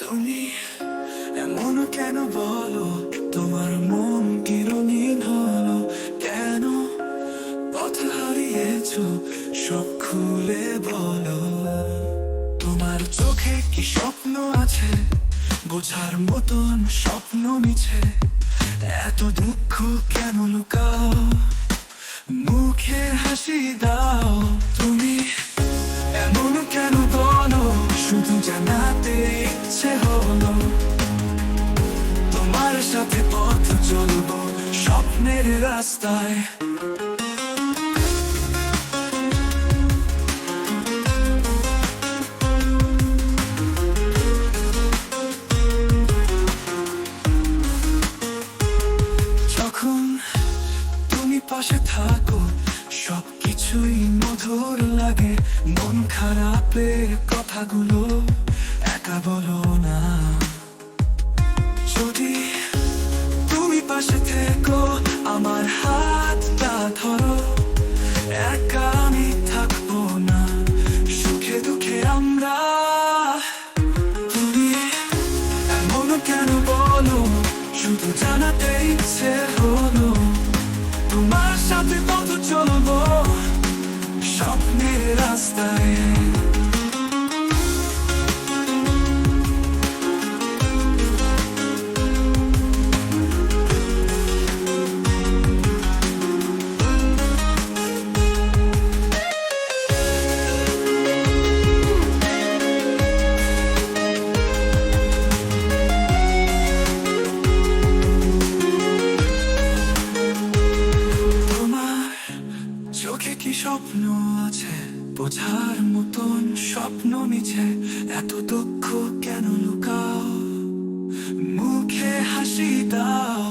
তুমি এমন কেন বলো, তোমার মন কি রঙিন হলো? কেন পথ হারিয়েছো, সব খুলে বলো। তোমার চোখে কি স্বপ্ন আছে, বোঝার মতন স্বপ্ন মিছে? এত দুঃখ কেন লুকাও, মুখে হাসি দাও। তুমি এমন কেন বলো, শুধু জানাতে ইচ্ছে হলো। তোমার সাথে পথ চলবো স্বপ্নের রাস্তায়। যখন তুমি পাশে থাকো, সবকিছুই মধুর লাগে। মন খারাপের কথাগুলো একা বলো না। যদি তুমি পাশে থেকো, আমার হাতটা ধরো। একা আমি থাকবো না, সুখে দুঃখে আমরা। তুমি এমন কেন বলো, শুধু জানাতে ইচ্ছে হলো। তোমার সাথে পথ চলবো স্বপ্নের রাস্তায়। চোখে কি স্বপ্ন আছে, বোঝার মতন স্বপ্ন মিছে? এত দুঃখ কেন লুকাও, মুখে হাসি দাও।